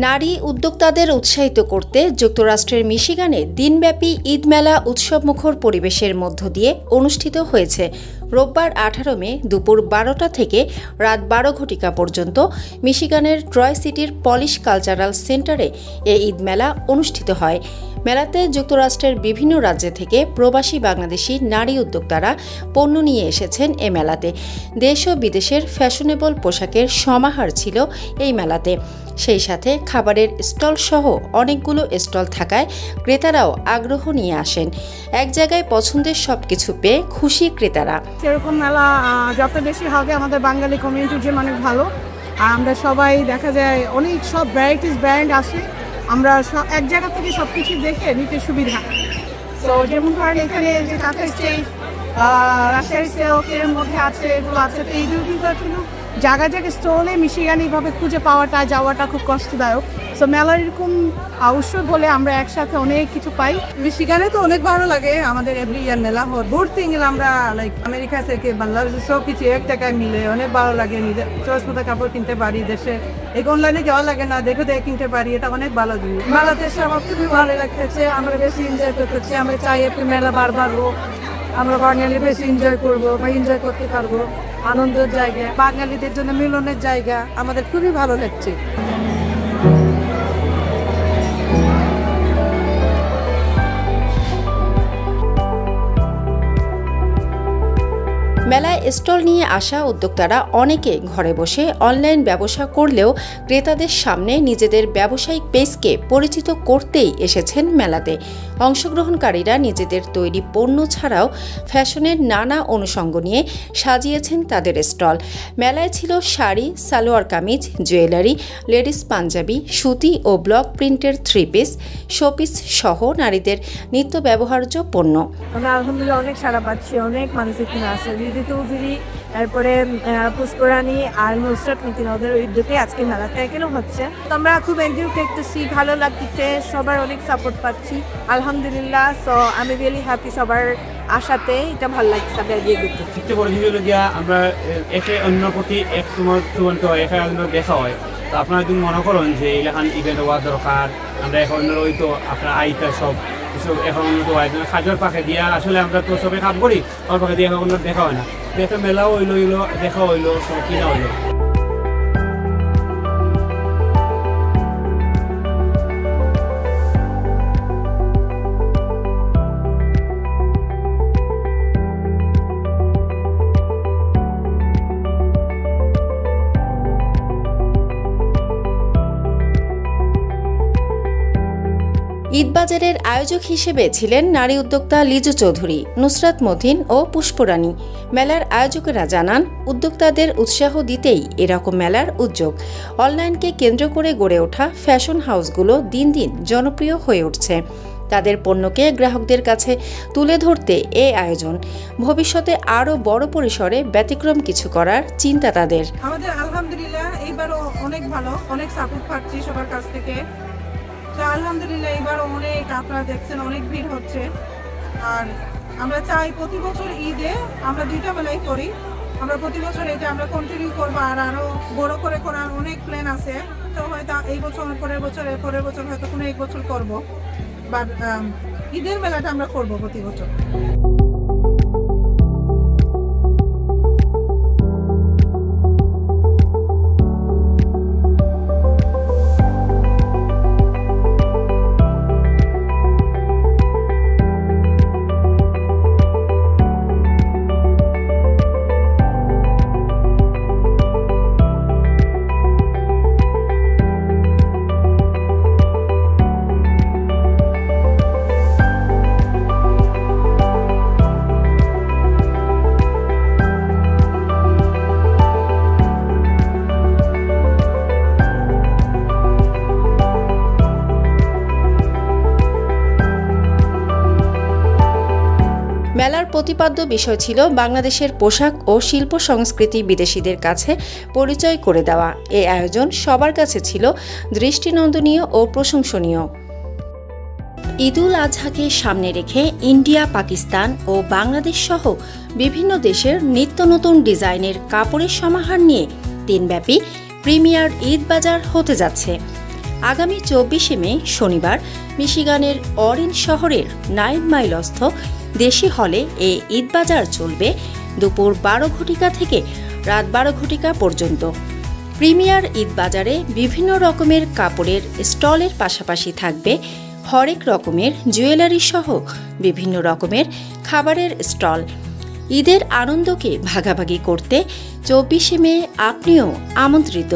নারী উদ্যোক্তাদের উৎসাহিত করতে যুক্তরাষ্ট্রের মিশিগানে দিনব্যাপী ঈদ মেলা উৎসবমুখর পরিবেশের মধ্য দিয়ে অনুষ্ঠিত হয়েছে। রোববার 18 মে দুপুর 12টা থেকে রাত 12 ঘটিকা পর্যন্ত মিশিগানের ট্রয় সিটির পলিশ কালচারাল সেন্টারে এই ঈদ মেলা অনুষ্ঠিত হয়। মেলাতে যুক্তরাষ্ট্রের বিভিন্ন রাজ্য থেকে প্রবাসী বাংলাদেশি নারী উদ্যোক্তারা পণ্য নিয়ে এসেছেন এ মেলাতে। দেশ ও বিদেশের ফ্যাশনেবল পোশাকের সমাহার ছিল এই মেলাতে। সেই সাথে খাবারের স্টল সহ অনেকগুলো স্টল থাকায় ক্রেতারাও আগ্রহ নিয়ে আসেন। এক জায়গায় পছন্দের সবকিছু পেয়ে খুশি ক্রেতারা। সেরকম মেলা যত বেশি হবে আমাদের বাঙালি কমিউনিটির জন্য অনেক ভালো। আমরা সবাই দেখা যায় অনেক সব ভ্যারাইটিস ব্র্যান্ড আসে, আমরা এক জায়গা থেকে সব কিছু দেখে নিতে সুবিধা। তো যেমন ধরেন এখানে যে কাঁথা স্টেজ, রাজশাহী সিল্কের মধ্যে আছে, এগুলো আছে। তো এইগুলো কিন্তু জায়গায় জায়গায় স্টলে মিশিগানিভাবে খুঁজে পাওয়াটা যাওয়াটা খুব কষ্টদায়ক। সো মেলার এরকম অবশ্যই বলে আমরা একসাথে অনেক কিছু পাই। মিশিগানে তো অনেক ভালো লাগে আমাদের এভরি ইয়ার মেলা হয়। ঘুরতে গেলে আমরা লাইক আমেরিকা থেকে বাংলাদেশ সব কিছু এক টাকায় মিলে অনেক ভালো লাগে। নিজের চয়েস মতো কাপড় কিনতে পারি, দেশে এই অনলাইনে যাওয়া লাগে না, দেখে দেখে কিনতে পারি, এটা অনেক ভালো জিনিস। মেলাতে আমার খুবই ভালো লাগতেছে, আমরা বেশি এনজয় করতেছি। আমরা চাই একটু মেলা বারবার হোক, আমরা বাঙালি বেশি এনজয় করবো বা এনজয় করতে পারবো। আনন্দের জায়গা, বাঙালিদের জন্য মিলনের জায়গা, আমাদের খুবই ভালো লাগছে। মেলায় স্টল নিয়ে আসা উদ্যোক্তারা অনেকে ঘরে বসে অনলাইন ব্যবসা করলেও ক্রেতাদের সামনে নিজেদের ব্যবসায়িক পেজকে পরিচিত করতেই এসেছেন মেলাতে। অংশগ্রহণকারীরা নিজেদের তৈরি পণ্য ছাড়াও ফ্যাশনের নানা অনুষঙ্গ নিয়ে সাজিয়েছেন তাদের স্টল। মেলায় ছিল শাড়ি, সালোয়ার কামিজ, জুয়েলারি, লেডিস পাঞ্জাবি, সুতি ও ব্লক প্রিন্টের 3 পিস, শোপিস সহ নারীদের নিত্য ব্যবহার্য পণ্য। আমরা আলহামদুলিল্লাহ অনেক সারা পাচ্ছি, অনেক মানুষ এখানে আসে। চৌধুরী, তারপরে পুষ্করানী আর নুসরাত নীতিন, ওদের উদ্যোগে আজকে মেলাটা এখানেও হচ্ছে। তো আমরা খুব এনজয় করতেছি, ভালো লাগতেছে, সবার অনেক সাপোর্ট পাচ্ছি আলহামদুলিল্লাহ। সো আমি রিয়েলি হ্যাপি, সবার আশাতে এটা ভালো লাগছে। আমরা এগিয়ে করতেছি। সবচেয়ে বড় জিনিস হলো গিয়া আমরা একে অন্য প্রতি এক সময় একে অন্য দেখা হয়। তো আপনারা যদি মনে করেন যে এলাকান ইভেন্ট হওয়া দরকার, আমরা এখন ওই তো আপনার আইটা সব এখন খাজর পাখে দিয়া আসলে আমরা তো সবাই কাম করি, আমার পাখে দিয়ে এখন দেখা হয় না। একটা মেলাও হইলো দেখা হইলো, সব কিনা হইলো। ঈদবাজারের আয়োজক হিসেবে ছিলেন নারী উদ্যোক্তা লিজু চৌধুরী, নুসরাত মতিন ও পুষ্পরানী। মেলার আয়োজকেরা জানান, উদ্যোক্তাদের উৎসাহ দিতেই এরকম মেলার উদ্যোগ। অনলাইনকে কেন্দ্র করে গড়ে ওঠা ফ্যাশন হাউসগুলো দিন দিন জনপ্রিয় হয়ে উঠছে। তাদের পণ্যকে গ্রাহকদের কাছে তুলে ধরতে এই আয়োজন। ভবিষ্যতে আরও বড় পরিসরে ব্যতিক্রম কিছু করার চিন্তা তাদের। আমাদের আলহামদুলিল্লাহ এইবারও অনেক ভালো, অনেক সাপোর্ট পাচ্ছি সবার কাছ থেকে। আলহামদুলিল্লাহ এবার অনেক, আপনারা দেখছেন অনেক ভিড় হচ্ছে। আর আমরা চাই প্রতি বছর ঈদে আমরা 2টা মেলাই করি। আমরা প্রতি বছর এটা আমরা কন্টিনিউ করবো, আর আরো বড় করে করার অনেক প্ল্যান আছে। তো হয়তো এই বছর, পরের বছর হয়তো কোনো এক বছর করবো, বাট ঈদের মেলাটা আমরা করবো প্রতি বছর। মেলার প্রতিপাদ্য বিষয় ছিল বাংলাদেশের পোশাক ও শিল্প সংস্কৃতি বিদেশিদের কাছে পরিচয় করে দেওয়া। এই আয়োজন সবার কাছে ছিল দৃষ্টিনন্দনীয় ও প্রশংসনীয়। ঈদুল আজহাকে সামনে রেখে ইন্ডিয়া, পাকিস্তান ও বাংলাদেশ সহ বিভিন্ন দেশের নিত্য নতুন ডিজাইনের কাপড়ের সমাহার নিয়ে দিনব্যাপী প্রিমিয়ার ঈদ বাজার হতে যাচ্ছে। আগামী 24শে মে শনিবার মিশিগানের অরেন শহরের 9 মাইলস্থ দেশি হলে এই ঈদ বাজার চলবে দুপুর 12 ঘটিকা থেকে রাত 12 ঘটিকা পর্যন্ত। প্রিমিয়ার ঈদ বাজারে বিভিন্ন রকমের কাপড়ের স্টলের পাশাপাশি থাকবে হরেক রকমের জুয়েলারি সহ বিভিন্ন রকমের খাবারের স্টল। ঈদের আনন্দকে ভাগাভাগি করতে 24শে মে আপনিও আমন্ত্রিত।